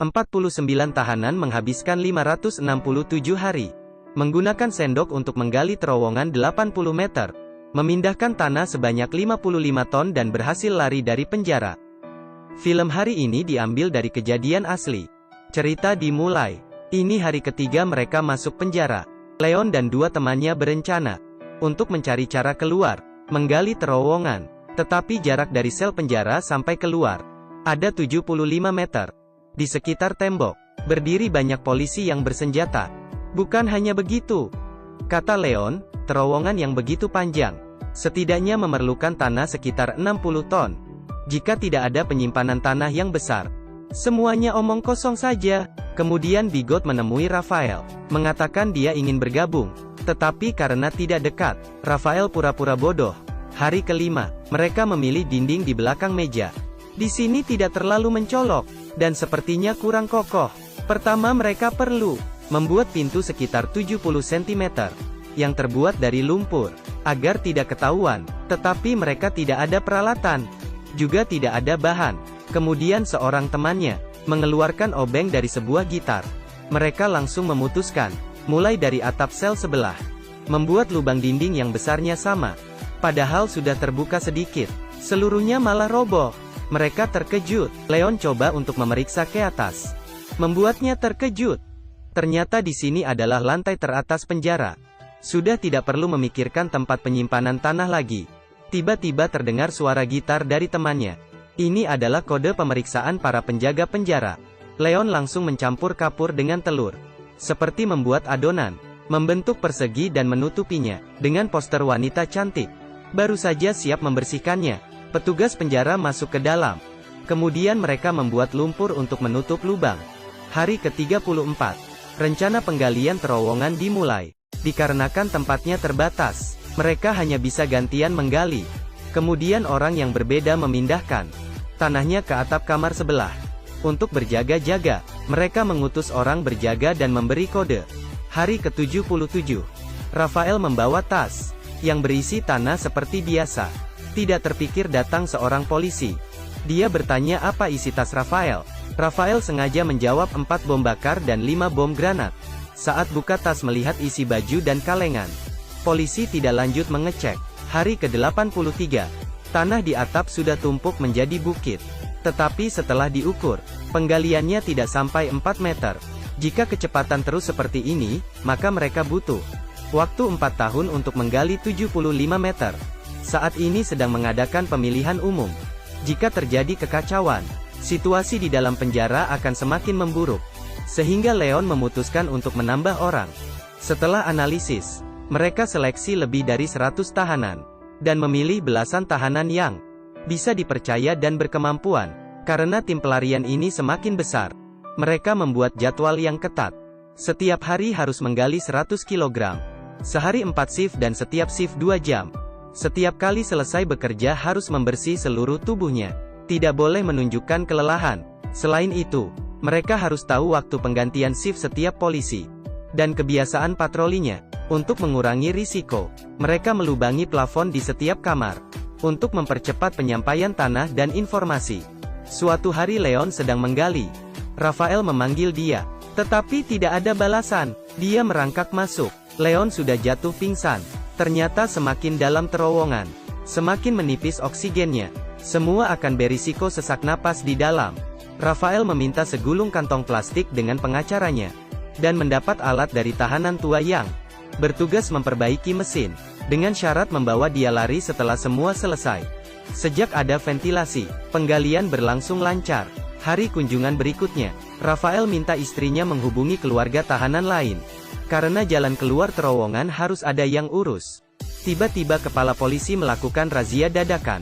49 tahanan menghabiskan 567 hari. Menggunakan sendok untuk menggali terowongan 80 meter. Memindahkan tanah sebanyak 55 ton dan berhasil lari dari penjara. Film hari ini diambil dari kejadian asli. Cerita dimulai. Ini hari ketiga mereka masuk penjara. Leon dan dua temannya berencana untuk mencari cara keluar, menggali terowongan. Tetapi jarak dari sel penjara sampai keluar ada 75 meter. Di sekitar tembok, berdiri banyak polisi yang bersenjata. Bukan hanya begitu, kata Leon, terowongan yang begitu panjang, setidaknya memerlukan tanah sekitar 60 ton. Jika tidak ada penyimpanan tanah yang besar, semuanya omong kosong saja. Kemudian Bigot menemui Raphael, mengatakan dia ingin bergabung. Tetapi karena tidak dekat, Raphael pura-pura bodoh. Hari kelima, mereka memilih dinding di belakang meja. Di sini tidak terlalu mencolok, dan sepertinya kurang kokoh. Pertama mereka perlu membuat pintu sekitar 70 cm, yang terbuat dari lumpur, agar tidak ketahuan. Tetapi mereka tidak ada peralatan, juga tidak ada bahan. Kemudian seorang temannya mengeluarkan obeng dari sebuah gitar. Mereka langsung memutuskan, mulai dari atap sel sebelah, membuat lubang dinding yang besarnya sama. Padahal sudah terbuka sedikit, seluruhnya malah roboh. Mereka terkejut. Leon coba untuk memeriksa ke atas, membuatnya terkejut. Ternyata di sini adalah lantai teratas penjara. Sudah tidak perlu memikirkan tempat penyimpanan tanah lagi. Tiba-tiba terdengar suara gitar dari temannya. Ini adalah kode pemeriksaan para penjaga penjara. Leon langsung mencampur kapur dengan telur, seperti membuat adonan, membentuk persegi dan menutupinya dengan poster wanita cantik. Baru saja siap membersihkannya, petugas penjara masuk ke dalam. Kemudian mereka membuat lumpur untuk menutup lubang. Hari ke-34, rencana penggalian terowongan dimulai. Dikarenakan tempatnya terbatas, mereka hanya bisa gantian menggali. Kemudian orang yang berbeda memindahkan tanahnya ke atap kamar sebelah. Untuk berjaga-jaga, mereka mengutus orang berjaga dan memberi kode. Hari ke-77, Raphael membawa tas yang berisi tanah seperti biasa. Tidak terpikir datang seorang polisi. Dia bertanya apa isi tas Raphael. Raphael sengaja menjawab 4 bom bakar dan 5 bom granat. Saat buka tas melihat isi baju dan kalengan, polisi tidak lanjut mengecek. Hari ke-83, tanah di atap sudah tumpuk menjadi bukit. Tetapi setelah diukur, penggaliannya tidak sampai 4 meter. Jika kecepatan terus seperti ini, maka mereka butuh waktu 4 tahun untuk menggali 75 meter. Saat ini sedang mengadakan pemilihan umum. Jika terjadi kekacauan, situasi di dalam penjara akan semakin memburuk. Sehingga Leon memutuskan untuk menambah orang. Setelah analisis, mereka seleksi lebih dari 100 tahanan, dan memilih belasan tahanan yang bisa dipercaya dan berkemampuan. Karena tim pelarian ini semakin besar, mereka membuat jadwal yang ketat. Setiap hari harus menggali 100 kg. Sehari 4 shift dan setiap shift 2 jam. Setiap kali selesai bekerja harus membersih seluruh tubuhnya. Tidak boleh menunjukkan kelelahan. Selain itu, mereka harus tahu waktu penggantian shift setiap polisi, dan kebiasaan patrolinya. Untuk mengurangi risiko, mereka melubangi plafon di setiap kamar, untuk mempercepat penyampaian tanah dan informasi. Suatu hari Leon sedang menggali. Raphael memanggil dia, tetapi tidak ada balasan. Dia merangkak masuk. Leon sudah jatuh pingsan. Ternyata semakin dalam terowongan, semakin menipis oksigennya. Semua akan berisiko sesak napas di dalam. Raphael meminta segulung kantong plastik dengan pengacaranya, dan mendapat alat dari tahanan tua yang bertugas memperbaiki mesin, dengan syarat membawa dia lari setelah semua selesai. Sejak ada ventilasi, penggalian berlangsung lancar. Hari kunjungan berikutnya, Raphael minta istrinya menghubungi keluarga tahanan lain, karena jalan keluar terowongan harus ada yang urus. Tiba-tiba kepala polisi melakukan razia dadakan.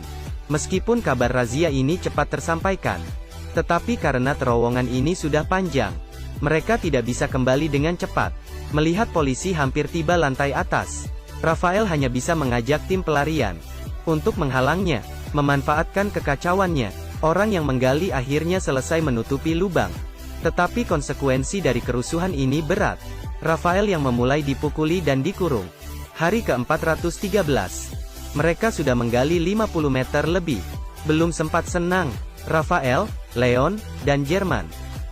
Meskipun kabar razia ini cepat tersampaikan, tetapi karena terowongan ini sudah panjang, mereka tidak bisa kembali dengan cepat. Melihat polisi hampir tiba lantai atas, Raphael hanya bisa mengajak tim pelarian untuk menghalangnya. Memanfaatkan kekacauannya, orang yang menggali akhirnya selesai menutupi lubang. Tetapi konsekuensi dari kerusuhan ini berat. Raphael yang memulai dipukuli dan dikurung. Hari ke-413, mereka sudah menggali 50 meter lebih. Belum sempat senang, Raphael, Leon, dan Jerman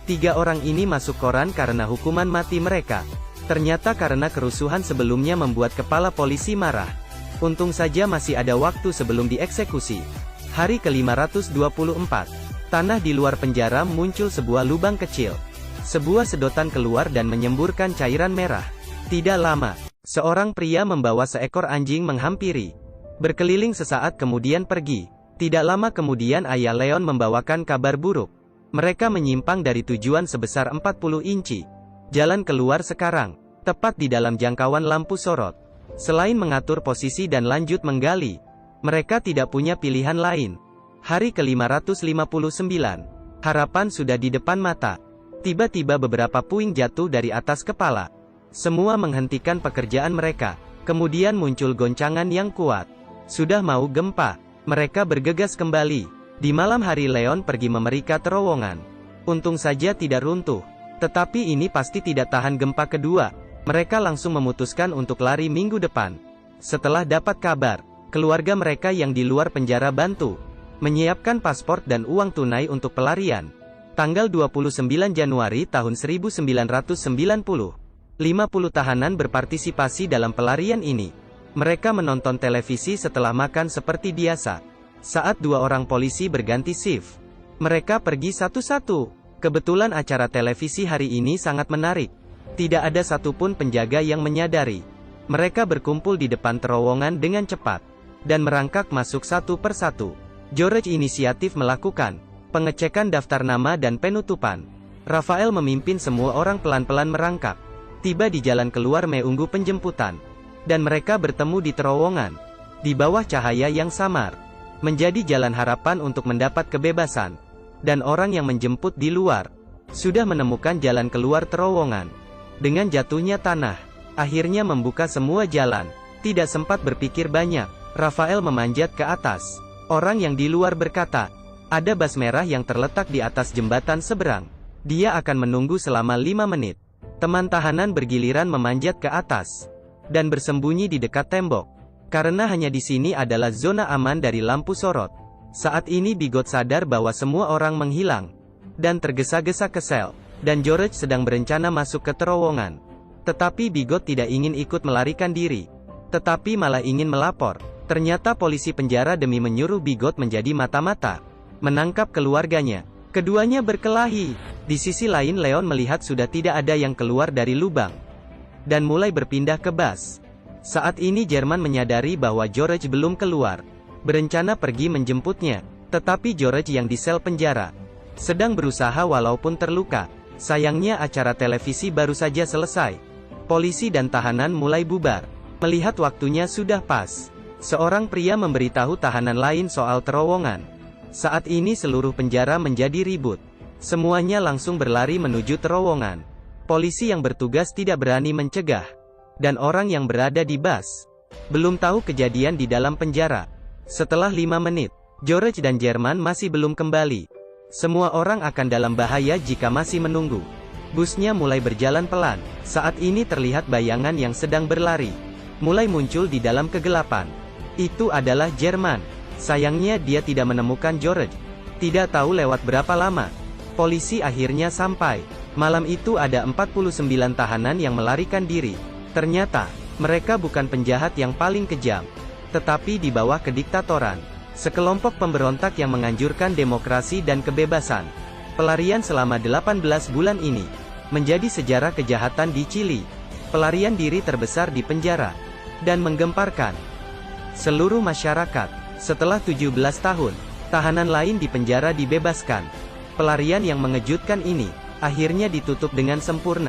3 orang ini masuk koran karena hukuman mati mereka. Ternyata karena kerusuhan sebelumnya membuat kepala polisi marah. Untung saja masih ada waktu sebelum dieksekusi. Hari ke-524. Tanah di luar penjara muncul sebuah lubang kecil. Sebuah sedotan keluar dan menyemburkan cairan merah. Tidak lama, seorang pria membawa seekor anjing menghampiri. Berkeliling sesaat kemudian pergi. Tidak lama kemudian ayah Leon membawakan kabar buruk. Mereka menyimpang dari tujuan sebesar 40 inci. Jalan keluar sekarang, tepat di dalam jangkauan lampu sorot. Selain mengatur posisi dan lanjut menggali, mereka tidak punya pilihan lain. Hari ke-559. Harapan sudah di depan mata. Tiba-tiba beberapa puing jatuh dari atas kepala. Semua menghentikan pekerjaan mereka. Kemudian muncul goncangan yang kuat. Sudah mau gempa. Mereka bergegas kembali. Di malam hari Leon pergi memeriksa terowongan. Untung saja tidak runtuh. Tetapi ini pasti tidak tahan gempa kedua. Mereka langsung memutuskan untuk lari minggu depan. Setelah dapat kabar, keluarga mereka yang di luar penjara bantu menyiapkan paspor dan uang tunai untuk pelarian. Tanggal 29 Januari tahun 1990, 50 tahanan berpartisipasi dalam pelarian ini. Mereka menonton televisi setelah makan seperti biasa. Saat 2 orang polisi berganti shift, mereka pergi satu-satu. Kebetulan acara televisi hari ini sangat menarik. Tidak ada satupun penjaga yang menyadari. Mereka berkumpul di depan terowongan dengan cepat dan merangkak masuk satu persatu. George inisiatif melakukan pengecekan daftar nama dan penutupan. Rafael memimpin semua orang pelan-pelan merangkak. Tiba di jalan keluar menunggu penjemputan. Dan mereka bertemu di terowongan. Di bawah cahaya yang samar. Menjadi jalan harapan untuk mendapat kebebasan. Dan orang yang menjemput di luar sudah menemukan jalan keluar terowongan. Dengan jatuhnya tanah, akhirnya membuka semua jalan. Tidak sempat berpikir banyak, Rafael memanjat ke atas. Orang yang di luar berkata, ada bas merah yang terletak di atas jembatan seberang. Dia akan menunggu selama 5 menit. Teman tahanan bergiliran memanjat ke atas dan bersembunyi di dekat tembok. Karena hanya di sini adalah zona aman dari lampu sorot. Saat ini Bigot sadar bahwa semua orang menghilang dan tergesa-gesa ke sel. Dan George sedang berencana masuk ke terowongan. Tetapi Bigot tidak ingin ikut melarikan diri. Tetapi malah ingin melapor. Ternyata polisi penjara demi menyuruh Bigot menjadi mata-mata menangkap keluarganya. Keduanya berkelahi. Di sisi lain Leon melihat sudah tidak ada yang keluar dari lubang. Dan mulai berpindah ke bas. Saat ini Jerman menyadari bahwa George belum keluar. Berencana pergi menjemputnya. Tetapi George yang di sel penjara sedang berusaha walaupun terluka. Sayangnya acara televisi baru saja selesai. Polisi dan tahanan mulai bubar. Melihat waktunya sudah pas, seorang pria memberitahu tahanan lain soal terowongan. Saat ini seluruh penjara menjadi ribut. Semuanya langsung berlari menuju terowongan. Polisi yang bertugas tidak berani mencegah. Dan orang yang berada di bas belum tahu kejadian di dalam penjara. Setelah 5 menit, George dan Jerman masih belum kembali. Semua orang akan dalam bahaya jika masih menunggu. Busnya mulai berjalan pelan. Saat ini terlihat bayangan yang sedang berlari. Mulai muncul di dalam kegelapan. Itu adalah Jerman. Sayangnya dia tidak menemukan George. Tidak tahu lewat berapa lama. Polisi akhirnya sampai. Malam itu ada 49 tahanan yang melarikan diri. Ternyata, mereka bukan penjahat yang paling kejam. Tetapi di bawah kediktatoran. Sekelompok pemberontak yang menganjurkan demokrasi dan kebebasan. Pelarian selama 18 bulan ini menjadi sejarah kejahatan di Chili. Pelarian diri terbesar di penjara dan menggemparkan seluruh masyarakat. Setelah 17 tahun, tahanan lain di penjara dibebaskan. Pelarian yang mengejutkan ini akhirnya ditutup dengan sempurna.